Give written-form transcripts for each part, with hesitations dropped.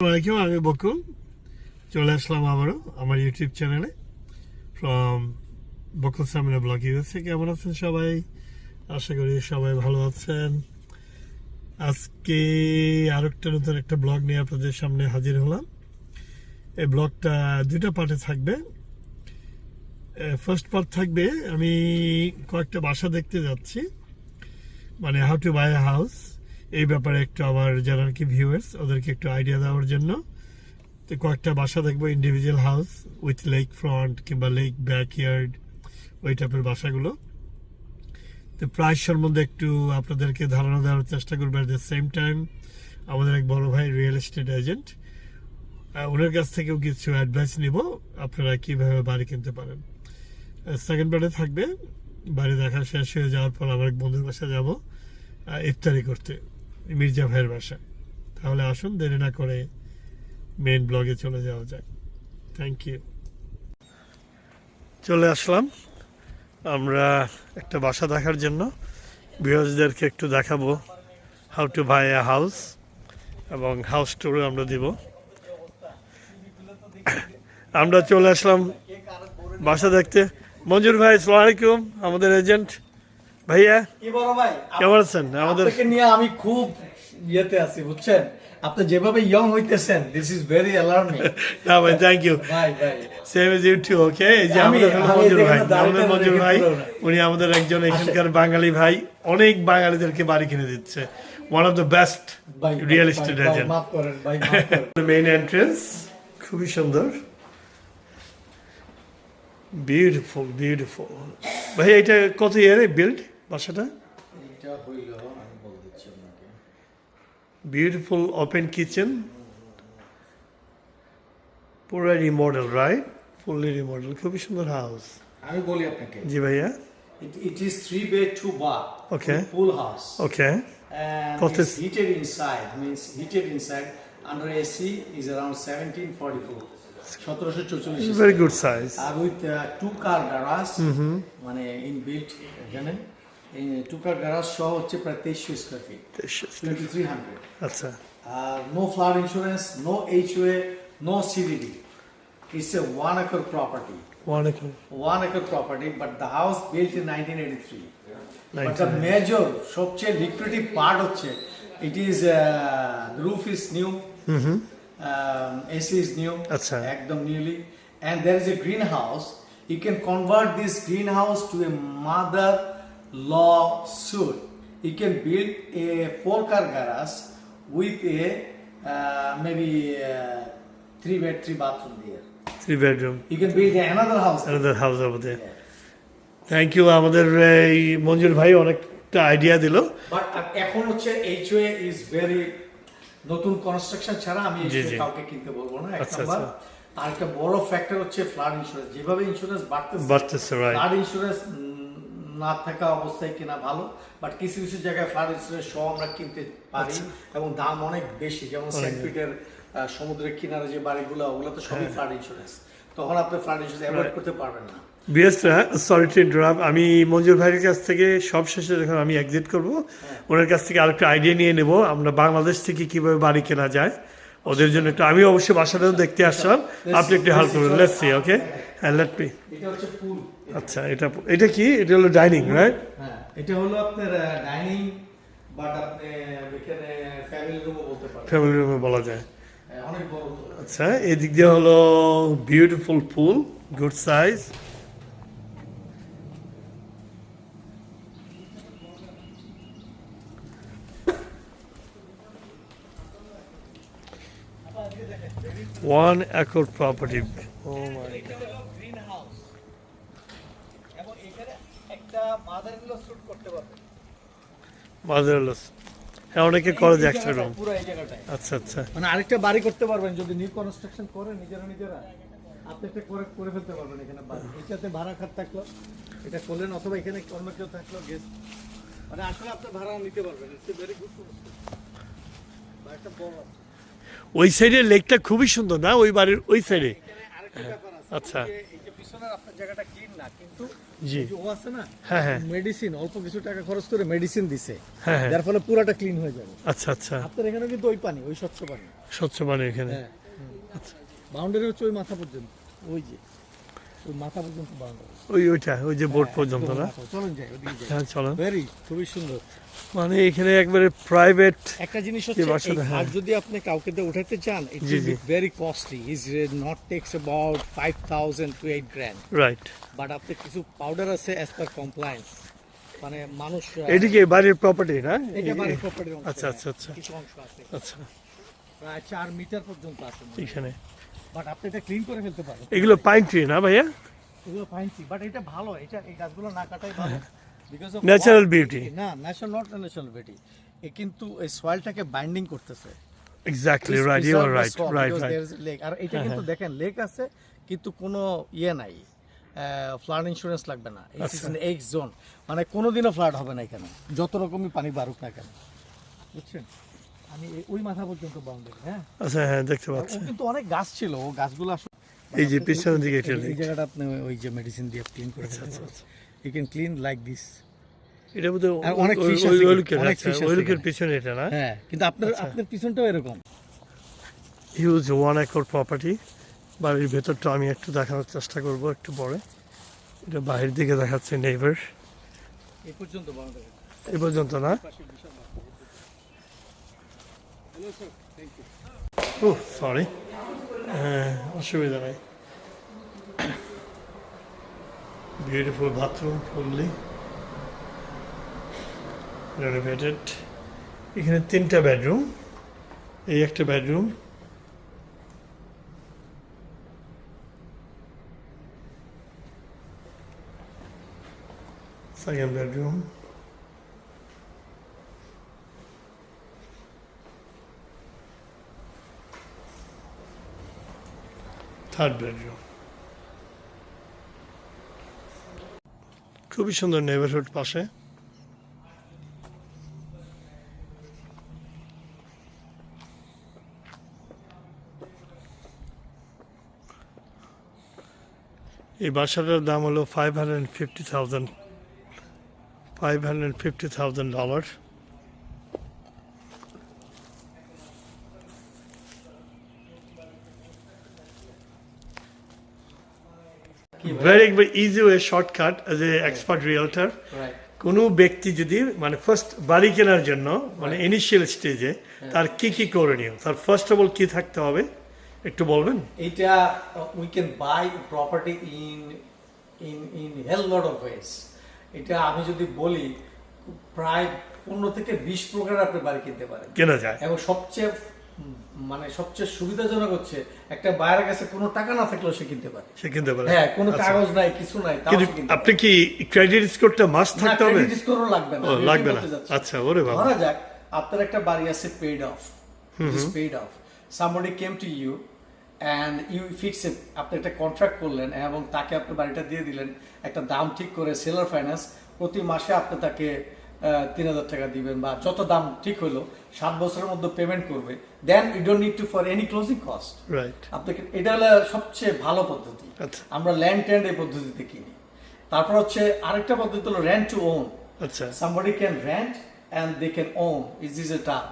আসসালামু আলাইকুম, আমি বকুল চলে আসলাম আবারও আমার ইউটিউব চ্যানেলে from Bakul Samina vlog USA. কেমন আছেন সবাই? আশা করি সবাই ভালো আছেন। আজকে আরেকটা নতুন একটা ব্লগ নিয়ে আপনাদের সামনে হাজির হলাম। এই ব্লগটা দুটো পার্টে থাকবে। ফার্স্ট পার্ট থাকবে আমি কয়েকটা বাসা দেখতে যাচ্ছি, মানে how to buy a house, এই ব্যাপারে একটু আমার যারা আর কি ভিউয়ার্স ওদেরকে একটু আইডিয়া দেওয়ার জন্য। তো কয়েকটা বাসা দেখবো, individual house with lake front কিংবা লেক ব্যাকইয়ার্ড, ওই টাইপের বাসাগুলো। তো প্রাইসের মধ্যে একটু আপনাদেরকে ধারণা দেওয়ার চেষ্টা করবো। অ্যাট দ্য সেম টাইম আমাদের এক বড় ভাই রিয়েল এস্টেট এজেন্ট, ওনার কাছ থেকেও কিছু অ্যাডভাইস নিব আপনারা কীভাবে বাড়ি কিনতে পারেন। সেকেন্ড পার্টে থাকবে বাড়ি দেখা শেষ হয়ে যাওয়ার পর আমার এক বন্ধুর বাসা যাব ইফতারি করতে, মির্জা ভাইয়ের বাসা। তাহলে আসুন দেরি না করে মেইন ব্লগে চলে যাওয়া যায়। Thank you. চলে আসলাম আমরা একটা বাসা দেখার জন্য। ভিউয়ার্সদেরকে একটু দেখাবো how to buy a house এবং হাউস ট্যুরও আমরা দিব। আমরা চলে আসলাম বাসা দেখতে। মঞ্জুর ভাই, আসসালামু আলাইকুম, আমাদের এজেন্ট ভাইয়া। কি বড় ভাই, কেমন আছেন? আপনাকে নিয়ে আমি খুব ইয়েতে আছি, বুঝছেন? আপনি যেভাবে ইয়ং হইতেছেন, দিস ইজ ভেরি অ্যালার্মিং। না ভাই, থ্যাংক ইউ। ভাই ভাই same as you too. Okay, এই যে আমাদের মঞ্জুর ভাই, আমাদের মঞ্জুর ভাই, উনি আমাদের একজন এখানকার বাঙালি ভাই, অনেক বাঙালিদেরকে বাড়ি কিনে দিচ্ছে। One of the best real estate agent. মাফ করেন ভাই, মাফ করেন। মেইন এন্ট্রেন্স খুবই সুন্দর, বিউটিফুল বিউটিফুল। ভাই এটা কত ইয়ারে বিল্ড বাসাটা? এটা হইল, আমি বল দিচ্ছি আপনাকে। বিউটিফুল ওপেন কিচেন, পুরো রিমডেল, রাইট? ফুললি রিমডেল, খুবই সুন্দর হাউস। আমি বলি আপনাকে, জি ভাইয়া। it is 3 bed 2 bath, Okay. pool house, okay, and What it's is- heated inside, means heated inside. Under AC is around 1744, 1744 very good size. আর with two car garage, মানে inbuilt এখানে two car garage সহ হচ্ছে প্রায় 2300 square feet, 2300। আচ্ছা, আর no flood insurance, no HOA, no CDD. It's a 1 acre property. ওয়ালাইকুম। 1 acre property, but the house built in 1983. But the major, সবচেয়ে lucrative part হচ্ছে, it is the roof is new, AC is new, আচ্ছা। একদম newly, and there is a greenhouse. You can convert this greenhouse to a mother-law suite. You can build a 4-car garage with a maybe 3 bed 3 bathroom there. 3 bedroom, You can build another house. another house over there. Thank you. আমাদের এই মঞ্জুর ভাই অনেকটা idea দিল। But এখন হচ্ছে HOA is very নতুন construction ছাড়া আমি জি, HOA জি। কাউকে কিনতে বলবো না, এক আচ্ছা, নাম্বার। আচ্ছা। আর একটা বড় ফ্যাক্টর হচ্ছে ফ্লাড ইন্স্যুরেন্স। যেভাবে ইন্স্যুরেন্স বাড়তেছে, right? ফ্লাড ইন্স্যুরেন্স না থাকা অবস্থায় কেনা ভালো, বাট কিছু কিছু জায়গায় ফ্লাড ইন্স্যুরেন্স সহ আমরা কিনতে পারি, এবং দাম অনেক বেশি। যেমন সেন্ট পিটার সমুদ্রের কিনারে যে বাড়িগুলো, ওগুলো তো সবই ফ্লাড ইন্স্যুরেন্স। তখন আপনি ফ্লাড ইন্স্যুরেন্স অ্যাভয়েড করতে পারবেন না। বিএসরা, সরি টু ইন্টারাপ্ট, আমি মঞ্জুর ভাইয়ের কাছ থেকে সব শেষে যখন আমি এক্সিট করব, ওনার কাছ থেকে আরেকটা আইডিয়া নিয়ে নেব আমরা বাংলাদেশ থেকে কিভাবে বাড়ি কেনা যায় ওদের জন্য। একটু আমি অবশ্যই বাসাটাও দেখতে আসলাম, আপনি একটু হেল্প করবেন। লেটস সি, ওকে, হ্যাঁ, লেট মি। এটা হচ্ছে পুল। আচ্ছা, এটা কি? এটা হলো ডাইনিং, রাইট? হ্যাঁ, এটা হলো আপনার ডাইনিং, বাট আপনি এখানে ফ্যামিলি রুমও বলতে পারেন। ফ্যামিলি রুমে বলা যায়। অনেক বড়। আচ্ছা, এদিক দিয়ে হলো beautiful pool, good size. One acre property. Oh my এটা হলো গ্রিন হাউস, এবং এখানে একটা মাদার ইন ল শুট করতে পারবেন। মাদারলেস, হ্যাঁ, অনেকে করে যে একটা রুম। পুরো এই জায়গাটায় আচ্ছা আচ্ছা, মানে আরেকটা বাড়ি করতে পারবেন যদি নিউ কনস্ট্রাকশন করেন নিজেরা আপনি একটা করে ফেলতে পারবেন এখানে বাড়ি। এটাতে ভাড়া খাত থাকলো, এটা করলেন, অথবা এখানে অন্য কেউ থাকলো গেস্ট, মানে আসলে আপনি ভাড়া নিতে পারবেন। ইটস এ ভেরি গুড বা একটা বড় আছে। ওই সাইডে লেকটা খুবই সুন্দর না, ওই বাড়ির ওই সাইডে? এখানে আরেকটা ব্যাপার আছে, আচ্ছা। এই যে পিছনের আপনার জায়গাটা ক্লিন না, কিন্তু জি। এই যে ও আছে না, হ্যাঁ হ্যাঁ মেডিসিন অল্প কিছু টাকা খরচ করে মেডিসিন দিছে, হ্যাঁ হ্যাঁ যার ফলে পুরাটা ক্লিন হয়ে যাবে। আচ্ছা আচ্ছা, আপনার এখানে কিন্তু ওই পানি, ওই স্বচ্ছ পানি। স্বচ্ছ পানি এখানে। হ্যাঁ, বাউন্ডারি হচ্ছে ওই মাথা পর্যন্ত, ওই যে ওই মাথা পর্যন্ত বাউন্ডারি। ওই যে বোর্ড পর্যন্ত না? চলুন যাই ওদিকে যাই। হ্যাঁ চলো। খুবই সুন্দর। মানে এখানে একবারে প্রাইভেট। একটা জিনিস হচ্ছে বাসাটা, এই হ্যাঁ। ঘাট যদি আপনি কাউকে দিয়ে উঠাতে চান, ইট জি, উইল জি। Be very costly, is not takes about 5000 to 8 grand, right. But আপনি কিছু পাউডার আছে অ্যাজ পার কমপ্লায়েন্স, মানে মানুষ এদিকে বাড়ির প্রপার্টি না? এটা বাড়ির প্রপার্টির অংশ, আচ্ছা আচ্ছা আচ্ছা কিছু অংশ আছে আচ্ছা, প্রায় 4 মিটার পর্যন্ত আছে, এখানে বাট আপনি এটা ক্লিন করে ফেলতে পারেন। এগুলো পাইন ট্রি না ভাইয়া? এগুলো ফাইনছি, বাট এটা ভালো, এটা এই গাছগুলো না কাটাই ভালো, বিকজ অফ ন্যাচারাল বিউটি। না, ন্যাচারাল বিউটি, এ কিন্তু এই সয়েলটাকে বাইন্ডিং করতেছে। Exactly right, you are right right right. Lake, আর এটা কিন্তু দেখেন লেক আছে কিন্তু কোনো ইয়ে নাই, ফ্লাড ইন্স্যুরেন্স লাগবে না, ইটস আচ্ছা। ইন এক্স জোন, মানে কোনোদিনও ফ্লাড হবে না এখানে, যত রকমই পানি বাড়ুক না কেন, বুঝছেন? আমি ওই মাথা পর্যন্ত বাউন্ডারি, হ্যাঁ। আচ্ছা হ্যাঁ দেখতে ও পাচ্ছি। কিন্তু অনেক গাছ ছিল, ও গাছগুলো আসলে এই যে পিছনের দিকে একটা এই জায়গাটা আপনি ওই যে মেডিসিন দিয়ে ক্লিন করে আচ্ছা, ফেলতে আচ্ছা, পারেন। You can clean like this. এটা বোধহয় আর অনেক fish আছে ওই এখানে, লুকের, অনেক আচ্ছা fish আছে ওই লুকের এখানে। পিছনে এটা না? হ্যাঁ, কিন্তু আপনার আচ্ছা। আপনার পিছনটাও এরকম। Huge 1 acre property. বাড়ির ভেতরটা আমি একটু দেখানোর চেষ্টা করব একটু পরে। এটা বাহির দিকে দেখাচ্ছে নেইবার। এই পর্যন্ত বাউন্ডারি। এই পর্যন্ত না? Hello sir, thank you. Oh sorry, অসুবিধা নেই। Beautiful bathroom, fully renovated. এখানে 3টা বেডরুম, এই একটা bedroom, second bedroom, third bedroom. খুবই সুন্দর নেইবারহুড পাশে। এই বাসাটার দাম হলো $550,000। Very easy way shortcut as a expert realtor. Right. কোনো ব্যক্তি যদি মানে ফার্স্ট বাড়ি কেনার জন্য মানে ইনিশিয়াল স্টেজে তার কি কি করণীয়, তার ফার্স্ট অফ অল কি থাকতে হবে একটু বলবেন? এটা we can buy property in in in hell lot of ways. এটা আমি যদি বলি প্রায় 15 থেকে 20 প্রকার আপনি বাড়ি কিনতে পারেন, কেনা যায়। এবং সবচেয়ে মানে সবচেয়ে সুবিধাজনক হচ্ছে একটা বাইরের কাছে কোনো টাকা না থাকলেও সে কিনতে পারে। সে কিনতে পারে। হ্যাঁ, কোনো আচ্ছা। কাগজ নাই, কিছু নাই, তাও কিন্তু সে কিনতে আপনি কি ক্রেডিট স্কোরটা মাস্ট পারে। থাকতে হবে? ক্রেডিট স্কোরও লাগবে না। ও, আমি লাগবে এটাই না। বলতে যাচ্ছি। আচ্ছা, ওরে বাবা। ধরা যাক আপনার একটা বাড়ি আছে paid of, is paid of, somebody came to you and you fix it, আপনি একটা কন্ট্রাক্ট করলেন এবং তাকে আপনি বাড়িটা দিয়ে দিলেন একটা দাম ঠিক করে, সেলার ফাইন্যান্স, প্রতি মাসে আপনি তাকে 3000 টাকা দিবেন বা যত দাম ঠিক হলো, 7 বছরের মধ্যে পেমেন্ট করবে, then you don't need to for any closing cost. Right. আপনাকে এটা হলো সবচেয়ে ভালো পদ্ধতি। আচ্ছা। আমরা ল্যান্ড টেন্ড এই পদ্ধতিতে কিনি। তারপর হচ্ছে আরেকটা পদ্ধতি হলো রেন্ট টু ওন। আচ্ছা somebody can rent and they can own, is this a term?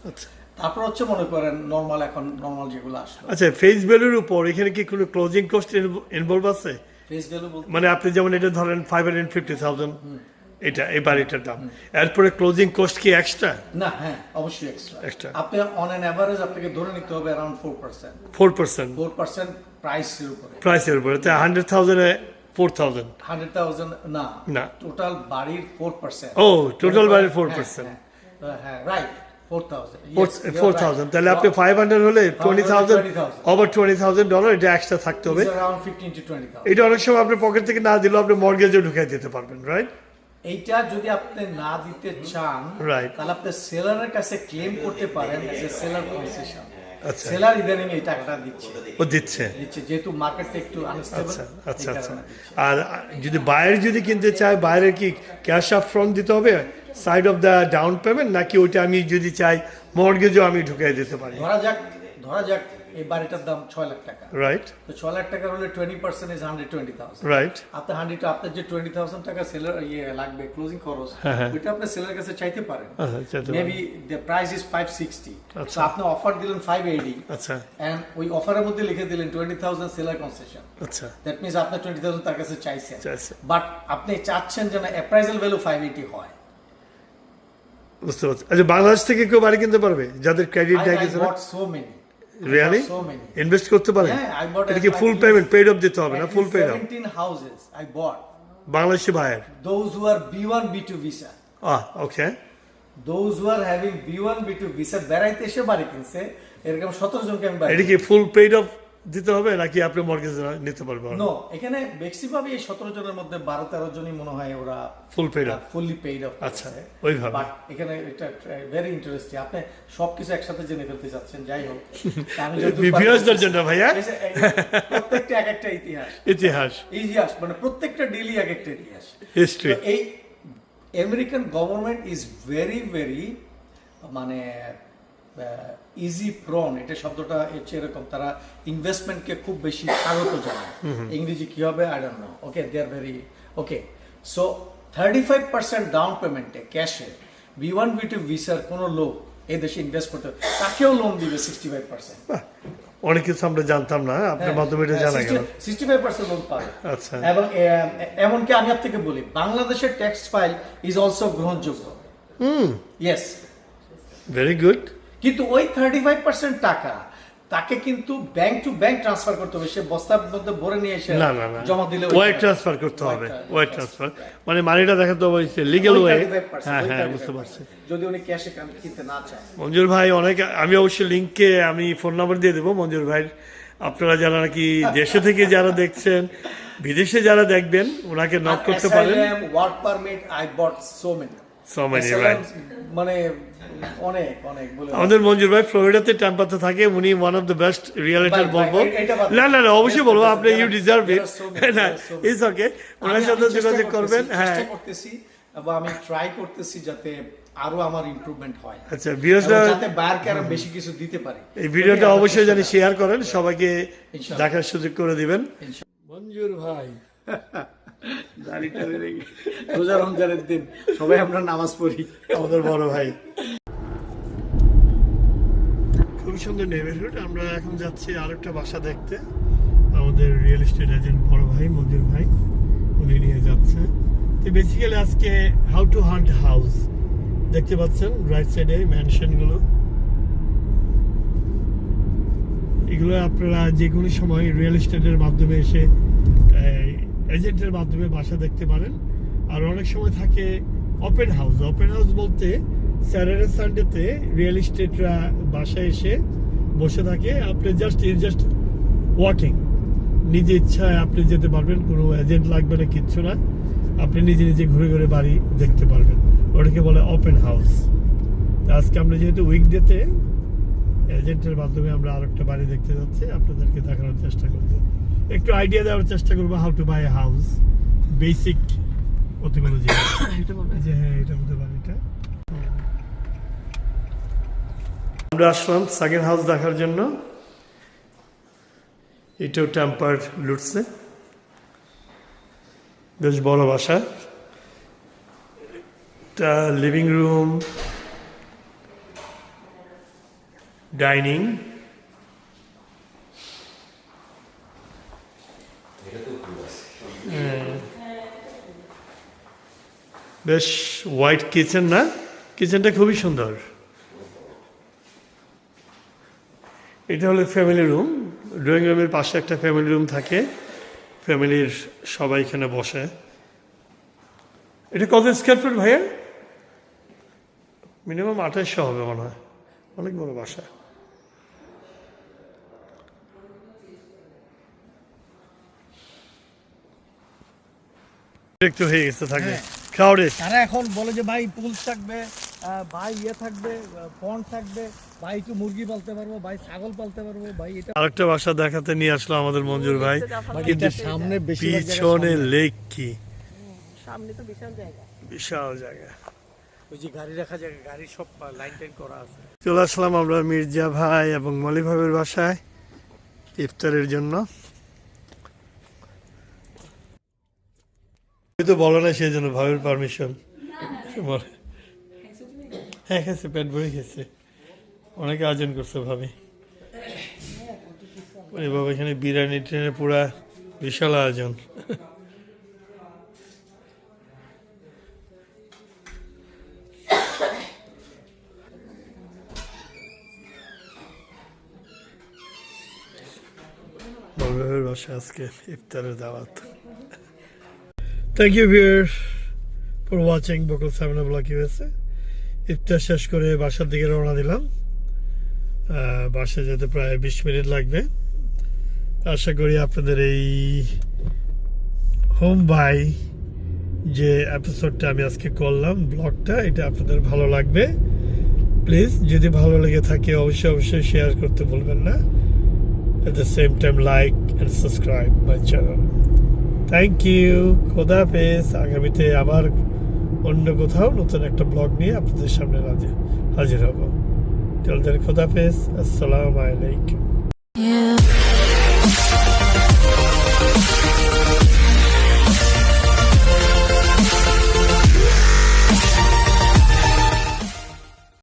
আচ্ছা তারপর হচ্ছে মনে করেন নরমাল, এখন নরমাল যেগুলো আসলো, আচ্ছা, ফেস ভ্যালুর উপর এখানে কি কোনো ক্লোজিং কস্ট ইনভলভ আছে? ফেস ভ্যালু বলতে মানে আপনি যেমন এটা ধরেন 550,000, এটা এই বাড়িটার দাম, এরপরে ক্লোজিং কস্ট কি এক্সট্রা? না, হ্যাঁ অবশ্যই এক্সট্রা। Extra। আপনি অন অ্যান এভারেজ আপনাকে ধরে নিতে হবে অ্যারাউন্ড 4%। 4% 4% প্রাইসের উপরে। প্রাইসের উপরে, তাই 100,000 এ 4,000। 100,000 না, না। টোটাল বাড়ির 4%। ও, টোটাল বাড়ির 4%। হ্যাঁ, রাইট, 4,000। 4,000, তাহলে আপনি 500 হলে 20,000, ওভার $20,000 এটা এক্সট্রা থাকতে হবে। Around 15 to 20,000। এটা অনেক সময় আপনি পকেট থেকে না দিলেও আপনি মর্গেজে ঢুকাই দিতে পারবেন, রাইট? এইটা যদি আপনি না দিতে চান, Right। তাহলে আপনি সেলারের কাছে ক্লেম করতে পারেন এজ এ সেলার কনসেশন। আচ্ছা। সেলার ইদানিং এই টাকাটা দিচ্ছে, ও দিচ্ছে। যেহেতু মার্কেটটা একটু আনস্টেবল। আচ্ছা আচ্ছা আচ্ছা। আর যদি বাইরে যদি কিনতে চায়, বাইরের কি ক্যাশ আপ ফ্রন্ট দিতে হবে side of the down payment, নাকি ওইটা আমি যদি চাই মর্গেজও আমি ঢুকাই দিতে পারি? ধরা যাক এই বাড়িটার দাম 6 লাখ টাকা। রাইট তো 6 লাখ টাকা হলে 20% ইজ 120,000। রাইট আপনার যে 20,000 টাকা সেলার লাগবে ক্লোজিং খরচ, ওইটা আপনি সেলার কাছে চাইতে পারেন। মেবি দ্য প্রাইস ইজ 560, তো আপনি অফার দিলেন 580, আচ্ছা এন্ড ওই অফারের মধ্যে লিখে দিলেন 20,000 সেলার কনসেশন। আচ্ছা দ্যাট মিন্স আপনি 20,000 তার কাছে চাইছেন, বাট আপনি চাচ্ছেন যেন অ্যাপ্রাইজাল ভ্যালু 580 হয়। বুঝতে পারছি। আচ্ছা বাংলাদেশ থেকে কেউ বাড়ি কিনতে পারবে যাদের ক্রেডিট দেয় কিছু? সো মেনি রিয়েলি ইনভেস্ট করতে পারে? এটা কি ফুল পেমেন্ট পেইড অফ দিতে হবে না? Full paid off? 17 houses I bought, Bangladeshi buyer, those who are B1 B2 visa, okay, those who are having B1 B2 visa বেড়াইতে এসে বাড়ি কিনছে, এরকম 17 জনকে আমি বাড়ি। এটা কি ফুল পেইড অফ দিতে হবে নাকি আপনি মর্গেজ নিতে পারবেন? নো, এখানে ম্যাক্সিমাম এই 17 জনের মধ্যে 12-13 জনই মনে হয় ওরা full paid off, fully paid off. আচ্ছা ওইভাবে। বাট এখানে এটা ভেরি ইন্টারেস্টিং, আপনি সবকিছু একসাথে জেনে ফেলতে যাচ্ছেন। যাই হোক, আমি যদি ভিউয়ার্সদের জন্য ভাইয়া প্রত্যেকটা এক একটা ইতিহাস মানে প্রত্যেকটা ডেইলি এক একটা ইতিহাস, হিস্ট্রি। এই American government is very very মানে ইজি প্রন, এটা শব্দটা হচ্ছে এরকম, তারা ইনভেস্টমেন্টকে খুব বেশি স্বাগত জানায়। ইংরেজি কি হবে I don't know, okay, they are very okay. So 35% down পেমেন্টে ক্যাশে B1 B2 ভিসার কোনো লোক এই দেশে ইনভেস্ট করতে, তাকেও লোন দিবে 65%। অনেক কিছু আমরা জানতাম না, আপনার মাধ্যমে এটা জানা গেল। 65% লোন পাবে। আচ্ছা, এবং এমনকি আমি আপনাকে বলি, বাংলাদেশের ট্যাক্স ফাইল ইজ অলসো গ্রহণযোগ্য। Yes, very good. কিন্তু ওই 35% টাকা তাকে কিন্তু ব্যাংক টু ব্যাংক ট্রান্সফার করতে হবে, সে বস্তার মধ্যে ভরে নিয়ে এসে না জমা দিলে ওয়াইর ট্রান্সফার করতে হবে, ওয়াইর ট্রান্সফার মানে মানিটা দেখাতে হবে লিগ্যাল ওয়ে। হ্যাঁ বুঝতে পারছি। যদি উনি ক্যাশে কিনতে না চায়। মঞ্জুর ভাই অনেক, আমি অবশ্যই লিঙ্কে আমি ফোন নাম্বার দিয়ে দেবো মঞ্জুর ভাই। আপনারা যারা নাকি দেশে থেকে যারা দেখছেন, বিদেশে যারা দেখবেন, ওনাকে নক করতে পারেন। Work permit I bought so many right, মানে অনেক অনেক বলে। আমাদের মঞ্জুর ভাই ফ্লোরিডাতে ট্যাম্পাতে থাকে, উনি ওয়ান অফ দ্য বেস্ট রিয়েলিটর বলবো। না অবশ্যই বলবো, আপনি ইউ ডিজার্ভ ইট। না ইটস ওকে, ওনার সাথে যোগাযোগ করবেন। হ্যাঁ করতেছি, এবং আমি ট্রাই করতেছি যাতে আরো আমার ইমপ্রুভমেন্ট হয়। আচ্ছা ভিউয়ার্সরা যাতে বায়ারকে আরো বেশি কিছু দিতে পারি। এই ভিডিওটা অবশ্যই জানি শেয়ার করেন, সবাইকে দেখার সুযোগ করে দিবেন। মঞ্জুর ভাই রোজা রমজানের দিন সবাই আমরা নামাজ পড়ি, আমাদের বড় ভাই। খুব সুন্দর নেইবারহুড। আমরা এখন যাচ্ছি আরেকটা বাসা দেখতে, আমাদের রিয়েল এস্টেট এজেন্ট বড় ভাই মঞ্জুর ভাই উনি নিয়ে যাচ্ছে। তো বেসিক্যালি আজকে হাউ টু হান্ট হাউস দেখতে পাচ্ছেন রাইট সাইডে ম্যানশনগুলো, এগুলো আপনারা যে কোনো সময় রিয়েল এস্টেটের মাধ্যমে এসে এজেন্টের মাধ্যমে বাসা দেখতে পারেন। আর অনেক সময় থাকে ওপেন হাউস। ওপেন হাউস বলতে স্যাটারডে সানডেতে রিয়েল এস্টেটরা বাসায় এসে বসে থাকে, আপনি জাস্ট ওয়াকিং, নিজে ইচ্ছায় আপনি যেতে পারবেন, কোনো এজেন্ট লাগবে না, কিচ্ছু না, আপনি নিজে নিজে ঘুরে ঘুরে বাড়ি দেখতে পারবেন, ওটাকে বলে ওপেন হাউস। আজকে আমরা যেহেতু উইকডেতে এজেন্টের মাধ্যমে আমরা আরেকটা বাড়ি দেখতে যাচ্ছি, আপনাদেরকে দেখানোর চেষ্টা করব, একটু আইডিয়া দেওয়ার চেষ্টা করবো how to buy a house, basic কতগুলো জিনিস। যে হ্যাঁ এটা হতে পারে। এটা আমরা আসলাম সেকেন্ড হাউস দেখার জন্য, এটাও টেম্পার লুটসে, বেশ বড় বাসা। এটা লিভিং রুম, ডাইনিং, বেশ হোয়াইট কিচেন, না কিচেনটা খুবই সুন্দর। এটা হলো ফ্যামিলি রুম, ড্রয়িং রুমের পাশে একটা ফ্যামিলি রুম থাকে, ফ্যামিলির সবাই এখানে বসে। এটা কত স্কোয়ার ফুট ভাইয়া? মিনিমাম 2800 হবে মনে হয়, অনেক বড় বাসা। একটু হয়ে গেছে থাকে ক্রাউডেড। তারা এখন বলে যে ভাই পুল থাকবে, ভাই থাকবে, পন্ড থাকবে, ভাই একটু মুরগি পালতে পারবো, ভাই ছাগল পালতে পারবো, ভাই এটা। আরেকটা বাসা দেখাতে নিয়ে আসলো আমাদের মঞ্জুর ভাই, কিন্তু সামনে পিছনে লেক, কি সামনে তো বিশাল জায়গা, বিশাল জায়গা, ওই যে গাড়ি রাখা জায়গা, গাড়ি সব লাইন টাইন করা আছে। চলে আসলাম আমরা মির্জা ভাই এবং মলি ভাইয়ের বাসায়। ইফতারের জন্য। তুই তো বলো না সেই জন্য ভাবের পারমিশন। হ্যাঁ খেয়েছে, পেট ভরে খেয়েছে, অনেকে আয়োজন করছে ভাবি। ওরে বাবা, এখানে বিরিয়ানি ট্রেনে পুরা বিশাল আয়োজন। বড়ভাইয়ের বাসায় আজকে ইফতারের দাওয়াত। Thank you viewers for watching Bakul Samina vlog USA. ইফতার শেষ করে বাসার দিকে রওনা দিলাম। বাসায় যেতে প্রায় 20 মিনিট লাগবে। আশা করি আপনাদের এই হোম বাই যে এপিসোডটা আমি আজকে করলাম, ব্লগটা, এটা আপনাদের ভালো লাগবে। প্লিজ যদি ভালো লেগে থাকে অবশ্যই শেয়ার করতে ভুলবেন না। At the same time, like and subscribe my channel. Thank you. খোদা হাফেজ। আগামীতে আবার অন্য কোথাও নতুন একটা ব্লগ নিয়ে আপনাদের সামনে হাজির হব। Till then, খোদা হাফেজ। আসসালামু আলাইকুম।